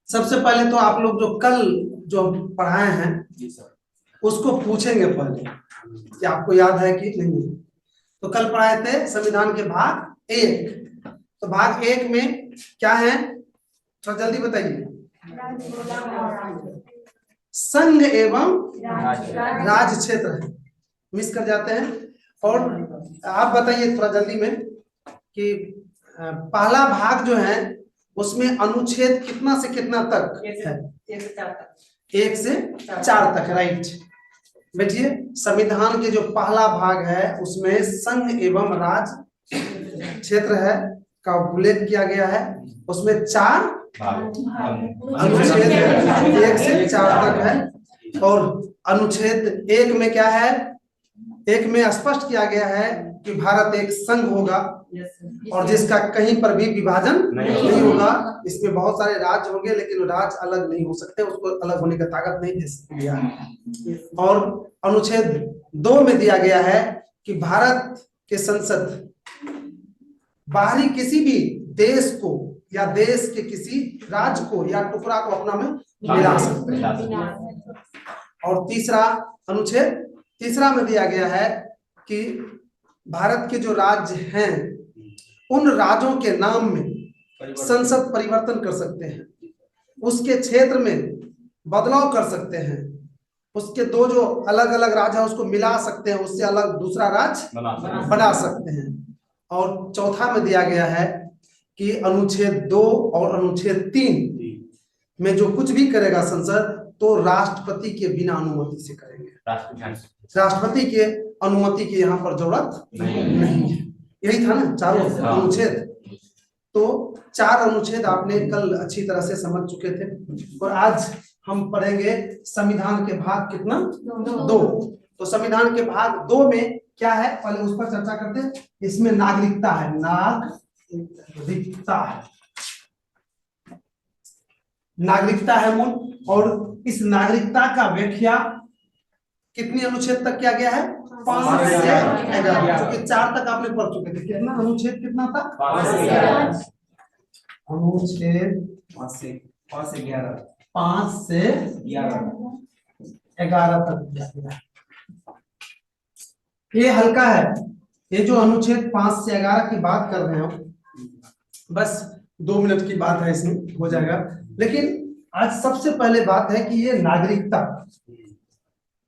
सबसे पहले तो आप लोग जो कल जो पढ़ाए हैं जी सर, उसको पूछेंगे पहले कि आपको याद है कि नहीं। तो कल पढ़ाए थे संविधान के भाग 1। तो भाग 1 में क्या है, थोड़ा जल्दी बताइए। संघ एवं राज्य क्षेत्र है, मिस कर जाते हैं। और आप बताइए थोड़ा जल्दी में कि पहला भाग जो है उसमें अनुच्छेद कितना से कितना तक है? 1 से 4 तक, राइट। बैठिए, संविधान के जो पहला भाग है उसमें संघ एवं राज्य क्षेत्र है का उल्लेख किया गया है। उसमें 4 अनुच्छेद 1 से 4 तक है। और अनुच्छेद 1 में क्या है, 1 में स्पष्ट किया गया है कि भारत एक संघ होगा और जिसका कहीं पर भी विभाजन नहीं होगा। इसमें बहुत सारे राज्य होंगे लेकिन राज्य अलग नहीं हो सकते, उसको अलग होने का ताकत नहीं दे दिया है। और अनुच्छेद 2 में दिया गया है कि भारत के संसद बाहरी किसी भी देश को या देश के किसी राज्य को या टुकड़ा को अपना में मिला सकते हैं। और तीसरा अनुच्छेद 3 में दिया गया है कि भारत के जो राज्य हैं उन राज्यों के नाम में संसद परिवर्तन कर सकते हैं, उसके क्षेत्र में बदलाव कर सकते हैं, उसके 2 जो अलग अलग राज्य है उसको मिला सकते हैं, उससे अलग दूसरा राज्य बना सकते हैं। और चौथा में दिया गया है कि अनुच्छेद 2 और अनुच्छेद 3 में जो कुछ भी करेगा संसद तो राष्ट्रपति के बिना अनुमति से करेंगे, राष्ट्रपति के अनुमति की यहाँ पर जरूरत नहीं है। यही था ना चारों अनुच्छेद। तो 4 अनुच्छेद आपने कल अच्छी तरह से समझ चुके थे। और आज हम पढ़ेंगे संविधान के भाग कितना 2। तो संविधान के भाग 2 में क्या है पहले उस पर चर्चा करते हैं। इसमें नागरिकता है, नागरिकता है मूल। और इस नागरिकता का व्याख्या कितनी अनुच्छेद तक किया गया है? 5 से 11, क्योंकि 4 तक आपने पढ़ चुके थे। कितना अनुच्छेद कितना था? 5 से 11 अनुच्छेद 5 से 11 तक किया गया। ये हल्का है, ये जो अनुच्छेद 5 से 11 की बात कर रहे हैं बस 2 मिनट की बात है, इसमें हो जाएगा। लेकिन आज सबसे पहले बात है कि ये नागरिकता,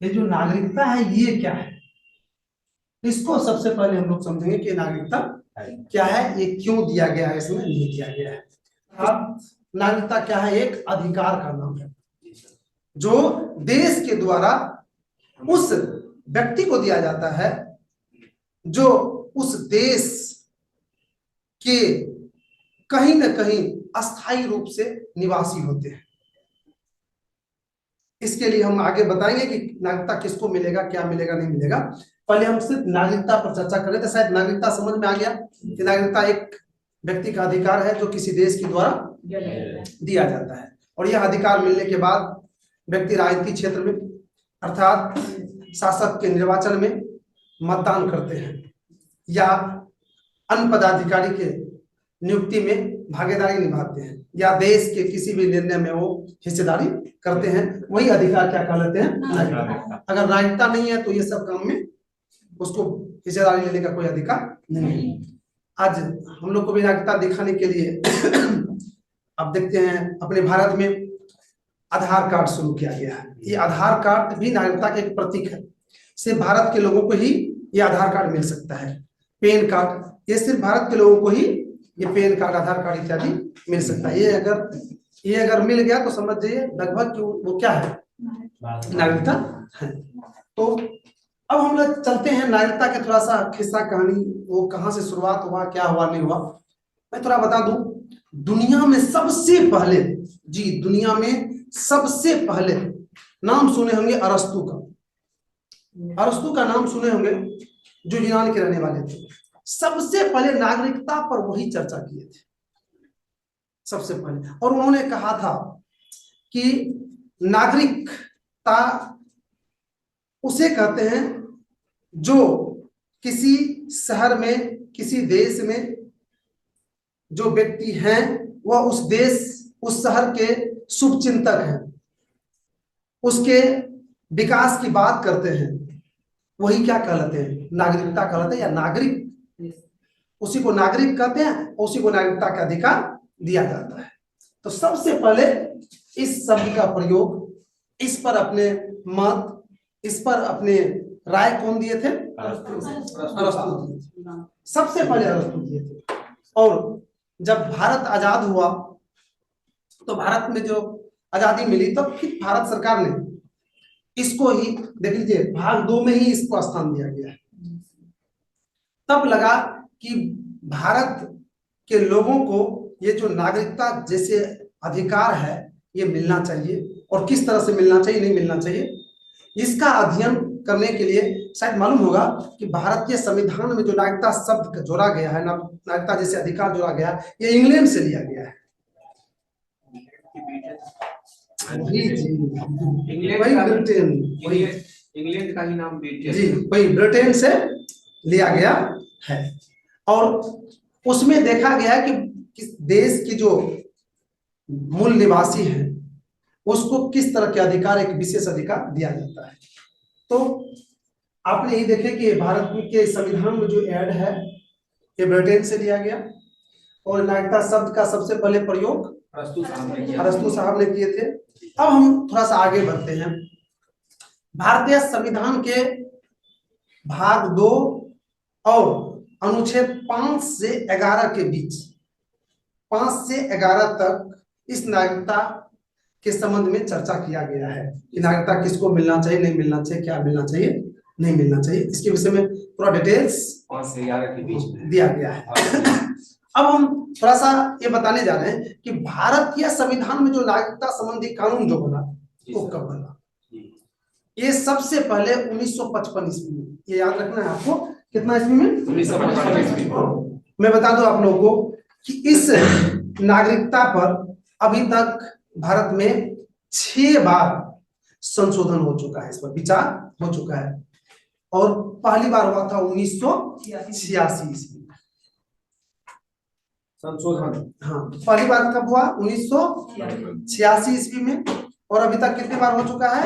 ये जो नागरिकता है ये क्या है, इसको सबसे पहले हम लोग समझेंगे कि नागरिकता क्या है, ये क्यों दिया गया है, इसमें नहीं दिया गया है। अब नागरिकता क्या है? एक अधिकार का नाम है जो देश के द्वारा उस व्यक्ति को दिया जाता है जो उस देश के कहीं न कहीं अस्थायी रूप से निवासी होते हैं। इसके लिए हम आगे बताएंगे कि नागरिकता किसको मिलेगा, क्या मिलेगा, नहीं मिलेगा। पहले हम सिर्फ नागरिकता पर चर्चा कर रहे थे, शायद नागरिकता समझ में आ गया कि नागरिकता एक व्यक्ति का अधिकार है जो किसी देश के द्वारा दिया जाता है। और यह अधिकार मिलने के बाद व्यक्ति राजनीतिक क्षेत्र में अर्थात शासक के निर्वाचन में मतदान करते हैं या अन्य पदाधिकारी के नियुक्ति में भागीदारी निभाते हैं या देश के किसी भी निर्णय में वो हिस्सेदारी करते हैं। वही अधिकार क्या कहलाते हैं? नागरिकता। अगर नागरिकता नहीं है तो ये सब काम में उसको हिस्सेदारी लेने का कोई अधिकार नहीं है। आज हम लोग को भी नागरिकता दिखाने के लिए अब देखते हैं अपने भारत में आधार कार्ड शुरू किया गया है। ये आधार कार्ड भी नागरिकता का एक प्रतीक है। सिर्फ भारत के लोगों को ही ये आधार कार्ड मिल सकता है। पैन कार्ड, ये सिर्फ भारत के लोगों को ही ये पैन कार्ड, आधार कार्ड इत्यादि मिल सकता है। ये अगर मिल गया तो समझ जाइए लगभग कि वो क्या है, नागरिकता है। तो अब हम लोग चलते हैं नागरिकता के थोड़ा सा किस्सा कहानी, वो कहाँ से शुरुआत हुआ, क्या हुआ, नहीं हुआ, मैं थोड़ा बता दूं। दुनिया में सबसे पहले, जी दुनिया में सबसे पहले नाम सुने होंगे अरस्तु का। अरस्तु का नाम सुने होंगे जो यूनान के रहने वाले थे। सबसे पहले नागरिकता पर वही चर्चा किए थे सबसे पहले। और उन्होंने कहा था कि नागरिकता उसे कहते हैं जो किसी शहर में, किसी देश में जो व्यक्ति हैं वह उस देश उस शहर के शुभ चिंतक हैं, उसके विकास की बात करते हैं, वही क्या कहलाते हैं? नागरिकता कहलाते हैं या नागरिक। उसी को नागरिक कहते हैं, उसी को नागरिकता का अधिकार दिया जाता है। तो सबसे पहले इस शब्द का प्रयोग, इस पर अपने मत, इस पर अपने राय कौन दिए थे? अरस्तु दिए थे। सबसे पहले अरस्तु दिए थे। और जब भारत आजाद हुआ तो भारत में जो आजादी मिली तब फिर भारत सरकार ने इसको ही देख लीजिए भाग 2 में ही इसको स्थान दिया गया है। तब लगा कि भारत के लोगों को ये जो नागरिकता जैसे अधिकार है ये मिलना चाहिए, और किस तरह से मिलना चाहिए, नहीं मिलना चाहिए, इसका अध्ययन करने के लिए शायद मालूम होगा कि भारतीय संविधान में जो नागरिकता शब्द जोड़ा गया है, नागरिकता जैसे अधिकार जोड़ा गया है, ये इंग्लैंड से लिया गया है। इंग्लैंड का ही नाम जी, वही ब्रिटेन से लिया गया है। और उसमें देखा गया है कि देश की जो मूल निवासी है उसको किस तरह के अधिकार, एक विशेष अधिकार दिया जाता है। तो आपने यही देखे कि भारत के संविधान में जो ऐड है ये ब्रिटेन से लिया गया, और नागरिकता शब्द का सबसे पहले प्रयोग अरस्तु साहब ने किए थे। अब हम थोड़ा सा आगे बढ़ते हैं। भारतीय संविधान के भाग 2 और अनुच्छेद 5 से 11 के बीच, 5 से 11 तक इस नागरिकता के संबंध में चर्चा किया गया है कि नागरिकता किसको मिलना चाहिए, नहीं मिलना चाहिए, क्या मिलना चाहिए, नहीं मिलना चाहिए। इसके विषय में पूरा डिटेल्स 5 से 11 के बीच में दिया गया है। अब हम थोड़ा सा ये बताने जा रहे हैं कि भारतीय संविधान में जो नागरिकता संबंधी कानून जो बना वो कब बना। ये सबसे पहले 1955 ईस्वी में, ये याद रखना है आपको, कितना ईस्वी में? 1955 ईस्वी में। मैं बता दूं आप लोगों को कि इस नागरिकता पर अभी तक भारत में 6 बार संशोधन हो चुका है, इस पर विचार हो चुका है, और पहली बार हुआ था 1986 ईस्वी में संशोधन। हाँ, पहली बार कब हुआ? 1986 ईस्वी में, और अभी तक कितनी बार हो चुका है?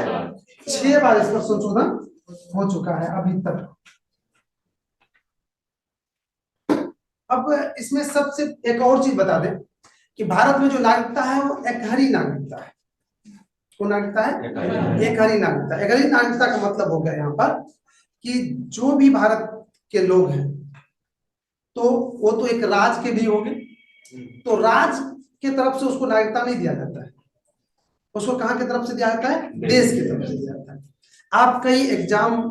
6 बार इस पर संशोधन हो चुका है अभी तक। अब इसमें सबसे एक और चीज बता दें कि भारत में जो नागरिकता है वो एकहरी नागरिकता है। कौन नागरिकता है? एकहरी नागरिकता। एकहरी नागरिकता का मतलब हो गया यहाँ पर कि जो भी भारत के लोग हैं तो वो तो एक राज्य के भी होंगे, तो राज्य के तरफ से उसको नागरिकता नहीं दिया जाता है, उसको कहाँ की तरफ से दिया जाता है? देश की तरफ से दिया जाता है। आप कई एग्जाम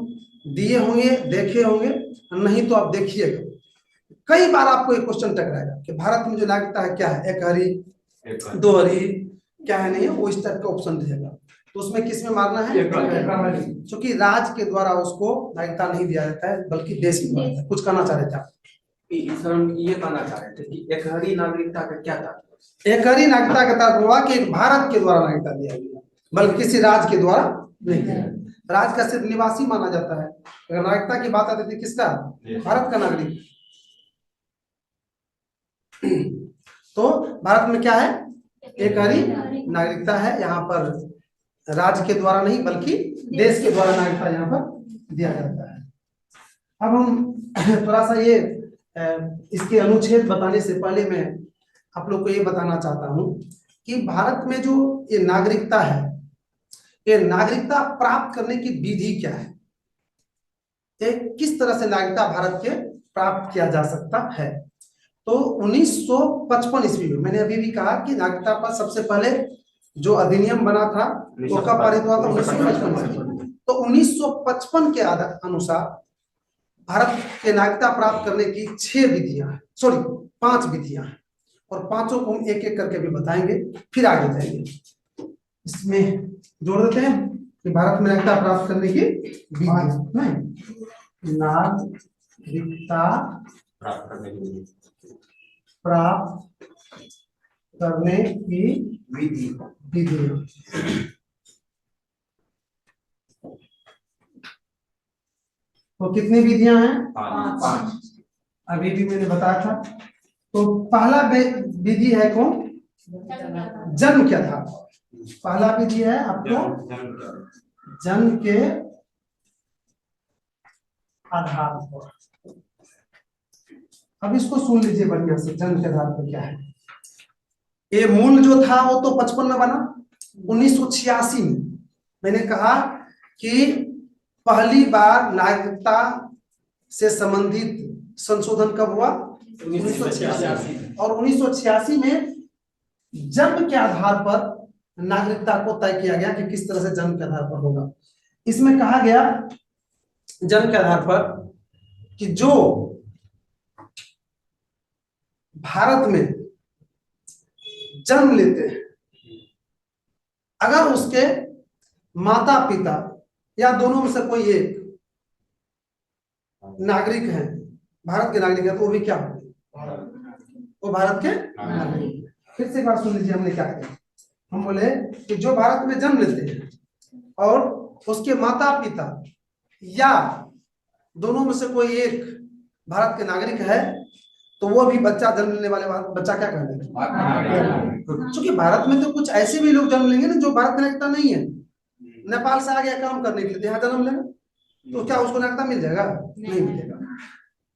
दिए होंगे, देखे होंगे, नहीं तो आप देखिएगा कई बार आपको एक क्वेश्चन टकराएगा कि भारत में जो नागरिकता है क्या है, एकहरी, दोहरी, क्या है, नहीं है, वो इस टाइप का ऑप्शन रहेगा। तो उसमें किस में मारना है? क्योंकि राज्य के द्वारा उसको नागरिकता नहीं दिया जाता है बल्कि देश के द्वारा। कुछ कहना चाह रहे थे आप? ये कहना चाह रहे थे कि एकहरी नागरिकता का क्या तात्पर्य? एकहरी नागरिकता का तात्पर्य हुआ कि भारत के द्वारा नागरिकता दिया गया बल्कि किसी राज्य के द्वारा नहीं दिया। राज्य का सिर्फ निवासी माना जाता है। अगर नागरिकता की बात आती थी किसका? भारत का नागरिक। तो भारत में क्या है? एकहरी नागरिकता है। यहाँ पर राज्य के द्वारा नहीं बल्कि देश के द्वारा नागरिकता यहाँ पर दिया जाता है। अब हम थोड़ा सा ये इसके अनुच्छेद बताने से पहले मैं आप लोग को ये बताना चाहता हूँ कि भारत में जो ये नागरिकता है, ये नागरिकता प्राप्त करने की विधि क्या है, किस तरह से नागरिकता भारत के प्राप्त किया जा सकता है। तो 1955 ईस्वी में मैंने अभी भी कहा कि नागरिकता पर सबसे पहले जो अधिनियम बना था वो कब पारित हुआ था? 1955। तो 1955 के अनुसार भारत के नागरिकता प्राप्त करने की 6 विधियां हैं, सॉरी 5 विधियां हैं, और पांचों को हम एक एक करके भी बताएंगे, फिर आगे जाएंगे। इसमें जोड़ देते हैं कि भारत में नागरिकता प्राप्त करने की विधियां, नहीं, नागरिकता प्राप्त करने की विधियां। तो कितनी विधियां हैं? 5। अभी भी मैंने बताया था। तो पहला विधि है कौन? जन्म के आधार पर। पहला विधि है आपको जन्म के आधार पर। अब इसको सुन लीजिए बढ़िया से, जन्म के आधार पर क्या है। ये मूल जो था वो तो 55 में बना। 1986 में मैंने कहा कि पहली बार नागरिकता से संबंधित संशोधन कब हुआ? 1986। और 1986 में जन्म के आधार पर नागरिकता को तय किया गया कि किस तरह से जन्म के आधार पर होगा। इसमें कहा गया जन्म के आधार पर कि जो भारत में जन्म लेते हैं, अगर उसके माता पिता या दोनों में से कोई एक नागरिक है, भारत के नागरिक है, तो वो भी क्या होंगे? वो भारत के नागरिक। फिर से एक बार सुन लीजिए हमने क्या किया। हम बोले कि जो भारत में जन्म लेते हैं और उसके माता पिता या दोनों में से कोई एक भारत के नागरिक है, तो वो भी बच्चा जन्म लेने वाले बच्चा क्या कहेंगे? क्योंकि भारत में तो कुछ ऐसे भी लोग जन्म लेंगे ना जो भारत का नागरिकता नहीं है, नेपाल से आ गया काम करने के लिए, यहाँ जन्म लेगा, तो क्या उसको नागरिकता मिल जाएगा? नहीं मिलेगा।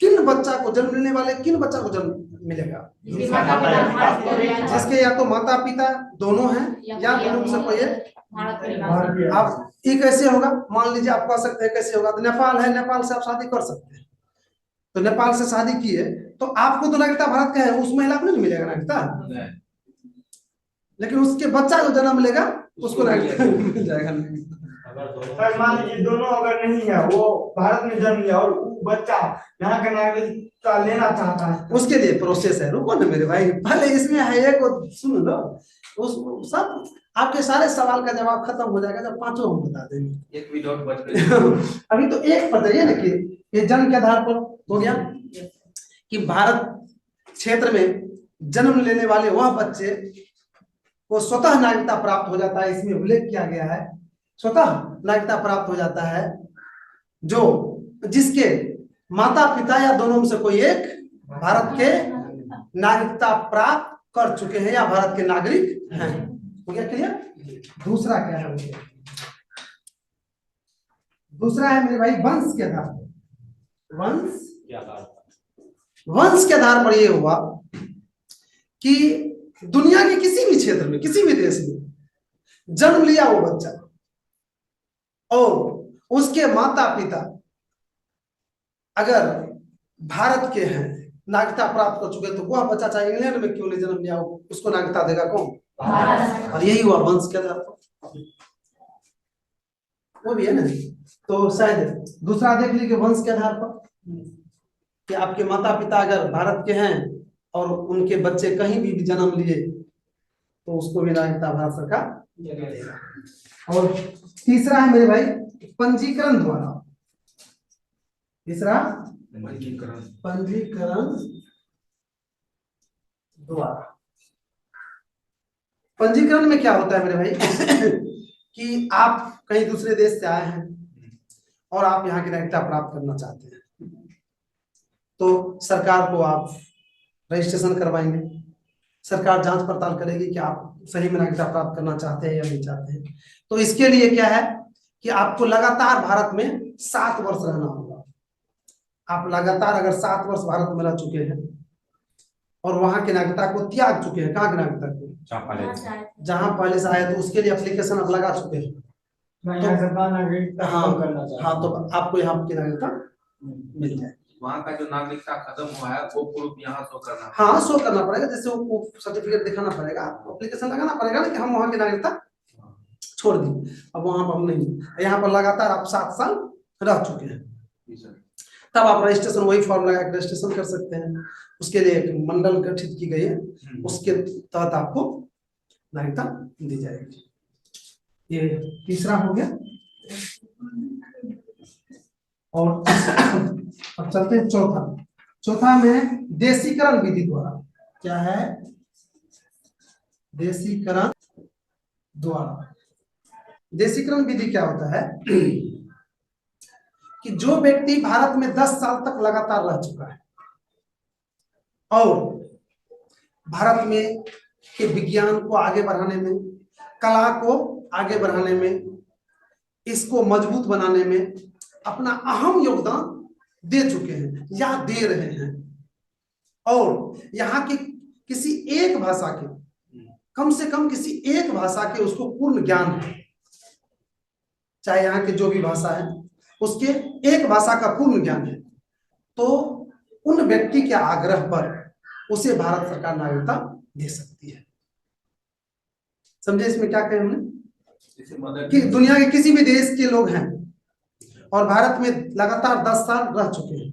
किन बच्चा को जन्म लेने वाले किन बच्चा को जन्म मिलेगा? जिसके या तो माता पिता दोनों हैं या दोनों से कोई है। आप ये कैसे होगा? मान लीजिए आप कह सकते हैं कैसे होगा, तो नेपाल है, नेपाल से आप शादी कर सकते हैं, तो नेपाल से शादी किए तो आपको तो नागरिकता भारत का है, उस महिला को नहीं मिलेगा नागरिकता, लेकिन उसके बच्चा जो जन्म लेगा उसको नागरिकता मिल जाएगा। सर मान लीजिए दोनों अगर नहीं है, वो भारत में जन्म लिया और वो बच्चा यहाँ का नागरिकता लेना चाहता है, उसके लिए प्रोसेस है। रुको ना मेरे भाई, पहले इसमें है एक सुन लो, उस सब आपके सारे सवाल का जवाब खत्म हो जाएगा जब पांचों हम बता देंगे। एक भी डाउट बच गया। अभी तो एक पर जाइए ना कि ये जन्म के आधार पर हो गया कि भारत क्षेत्र में जन्म लेने वाले वह बच्चे को स्वतः नागरिकता प्राप्त हो जाता है। इसमें उल्लेख किया गया है स्वतः नागरिकता प्राप्त हो जाता है जो जिसके माता पिता या दोनों में से कोई एक भारत के नागरिकता प्राप्त कर चुके हैं या भारत के नागरिक हैं। हो गया क्लियर? दूसरा क्या है? दूसरा है मेरे भाई वंश के आधार पर। वंश के आधार पर यह हुआ कि दुनिया के किसी भी क्षेत्र में किसी भी देश में जन्म लिया वो बच्चा और उसके माता पिता अगर भारत के हैं, नागरिकता प्राप्त कर चुके, तो वह बच्चा चाहे इंग्लैंड में क्यों नहीं जन्म लिया हो, उसको नागरिकता देगा कौन? और यही हुआ वंश के आधार पर। वो भी है ना, तो शायद दूसरा देख लीजिए वंश के आधार पर कि आपके माता पिता अगर भारत के हैं और उनके बच्चे कहीं भी जन्म लिए तो उसको भी नागरिकता भारत सरकार। और तीसरा है मेरे भाई पंजीकरण द्वारा। तीसरा पंजीकरण द्वारा। पंजीकरण में क्या होता है मेरे भाई कि आप कहीं दूसरे देश से आए हैं और आप यहाँ की नागरिकता प्राप्त करना चाहते हैं, तो सरकार को आप रजिस्ट्रेशन करवाएंगे। सरकार जांच पड़ताल करेगी कि आप सही में नागरिकता प्राप्त करना चाहते हैं या नहीं चाहते हैं। तो इसके लिए क्या है कि आपको लगातार भारत में 7 वर्ष रहना होगा। आप लगातार अगर 7 वर्ष भारत में रह चुके हैं और वहां की नागरिकता को त्याग चुके हैं, कहाँ की नागरिकता को? जहां पहले से आए, तो उसके लिए एप्लीकेशन आप लगा चुके हैं, तो हाँ तो आपको यहाँ की नागरिकता मिल जाए। वहाँ का जो नागरिकता खत्म हुआ है वो प्रूफ यहाँ शो करना, हाँ शो करना पड़ेगा, जैसे वो सर्टिफिकेट दिखाना पड़ेगा, एप्लीकेशन लगाना पड़ेगा ना कि हम वहाँ की नागरिकता छोड़ दी, अब वहां पर हम नहीं, यहाँ पर लगातार आप 7 साल रह चुके हैं, तब आप रजिस्ट्रेशन वही फॉर्म लगा के रजिस्ट्रेशन कर सकते हैं। उसके लिए एक मंडल गठित की गई है, उसके तहत आपको नागरिकता दी जाएगी। ये तीसरा हो गया। और अब चलते हैं चौथा। चौथा में देशीकरण विधि द्वारा। क्या है? देशीकरण द्वारा। देशीकरण विधि क्या होता है कि जो व्यक्ति भारत में 10 साल तक लगातार रह चुका है और भारत में के विज्ञान को आगे बढ़ाने में, कला को आगे बढ़ाने में, इसको मजबूत बनाने में अपना अहम योगदान दे चुके हैं या दे रहे हैं। और यहाँ की किसी एक भाषा के, कम से कम किसी एक भाषा के उसको पूर्ण ज्ञान है, चाहे यहाँ की जो भी भाषा है उसके एक भाषा का पूर्ण ज्ञान है, तो उन व्यक्ति के आग्रह पर उसे भारत सरकार नागरिकता दे सकती है। समझे इसमें क्या कहें हमने कि दुनिया के किसी भी देश के लोग हैं और भारत में लगातार 10 साल रह चुके हैं,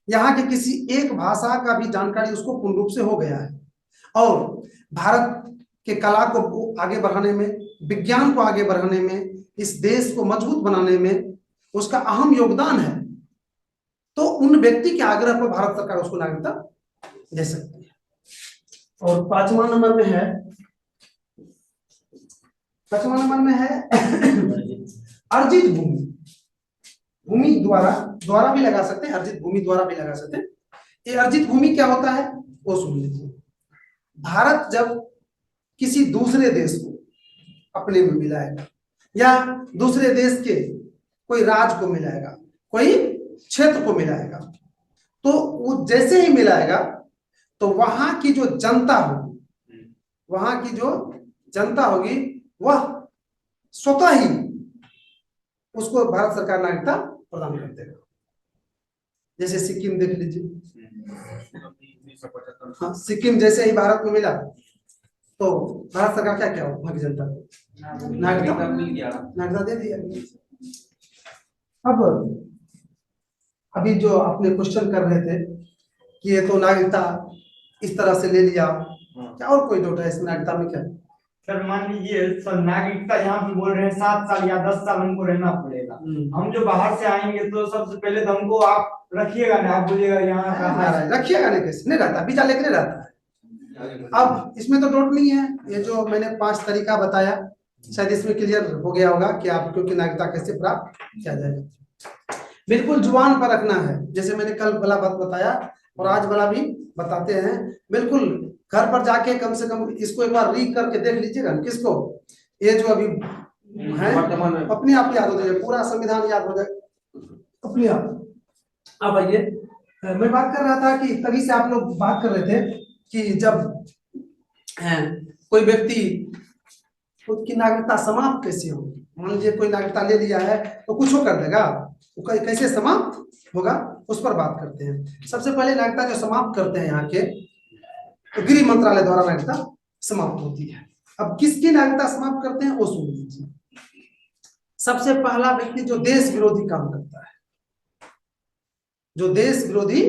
यहाँ के किसी एक भाषा का भी जानकारी उसको पूर्ण रूप से हो गया है और भारत के कला को आगे बढ़ाने में, विज्ञान को आगे बढ़ाने में, इस देश को मजबूत बनाने में उसका अहम योगदान है, तो उन व्यक्ति के आग्रह पर भारत सरकार उसको नागरिकता दे सकती है। और 5वां नंबर में है, 5वां नंबर में है अर्जित भूमि। भूमि द्वारा भी लगा सकते हैं, अर्जित भूमि द्वारा भी लगा सकते हैं। ये अर्जित भूमि क्या होता है वो सुन लीजिए। भारत जब किसी दूसरे देश को अपने में मिलाएगा या दूसरे देश के कोई राज्य को मिलाएगा, कोई क्षेत्र को मिलाएगा, तो वो जैसे ही मिलाएगा तो वहां की जो जनता होगी, वहां की जो जनता होगी वह स्वतः ही उसको भारत सरकार नागरिकता प्रदान कर देगा। जैसे सिक्किम देख लीजिए, हाँ, सिक्किम जैसे ही भारत में मिला तो भारत सरकार क्या क्या वहां की जनता को नागरिकता दे दिया। अब अभी जो आपने क्वेश्चन कर रहे थे कि ये तो नागरिकता इस तरह से ले लिया, क्या और कोई डाउट है इस नागरिकता में? क्या सर मान लीजिए सर नागरिकता यहाँ पे बोल रहे हैं 7 साल या 10 साल हमको रहना पड़ेगा। हम जो बाहर से आएंगे तो सबसे पहले तो हमको आप रखिएगा ना, आप बोलिएगा यहाँ का रखिएगा नहीं, कैसे नहीं रहता, वीजा लेके नहीं रहता है। अब इसमें तो डाउट नहीं है, ये जो मैंने 5 तरीका बताया शायद इसमें क्लियर हो गया होगा कि आपको की नागरिकता कैसे प्राप्त किया जाएगा। बिल्कुल जुबान पर रखना है, जैसे मैंने कल वाला बात बताया और आज वाला भी बताते हैं। बिल्कुल घर पर जाके कम से कम इसको एक बार रीड करके देख लीजिएगा। किसको? ये जो अभी है अपने आप याद हो जाएगा, पूरा संविधान याद हो जाएगा अपने आप। अब आइए, मैं बात कर रहा था कि तभी से आप लोग बात कर रहे थे कि जब कोई व्यक्ति खुद की नागरिकता समाप्त कैसे होगी। मान लीजिए कोई नागरिकता ले लिया है तो कुछ हो कर देगा, वो कैसे समाप्त होगा उस पर बात करते हैं। सबसे पहले नागरिकता जो समाप्त करते हैं यहाँ के, तो गृह मंत्रालय द्वारा नागरिकता समाप्त होती है। अब किसकी नागरिकता समाप्त करते हैं वो सुन लीजिए। सबसे पहला व्यक्ति जो देश विरोधी काम करता है, जो देश विरोधी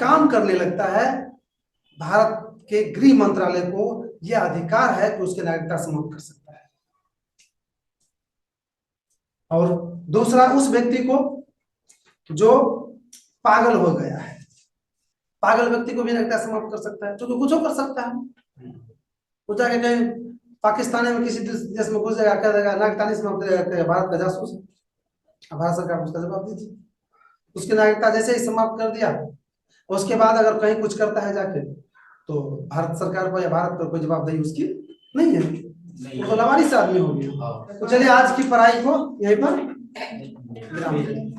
काम करने लगता है, भारत के गृह मंत्रालय को यह अधिकार है कि उसकी नागरिकता समाप्त कर सकता है। और दूसरा उस व्यक्ति को जो पागल हो गया है, पागल व्यक्ति को भी नागरिकता समाप्त कर सकता है, क्योंकि कुछ कर सकता है। वो जाके कहीं पाकिस्तान में किसी देश में घुस जाएगा, कह देगा नागरिकता नहीं समाप्त करेगा, भारत का जासूस है। भारत सरकार उसका जवाब दीजिए। उसकी नागरिकता जैसे ही समाप्त कर दिया, उसके बाद अगर कहीं कुछ करता है जाके, तो भारत सरकार को या भारत पर कोई जवाबदेही उसकी नहीं है, वो तो लवारिस आदमी हो गया। तो चलिए आज की पढ़ाई को यहीं पर विराम दें।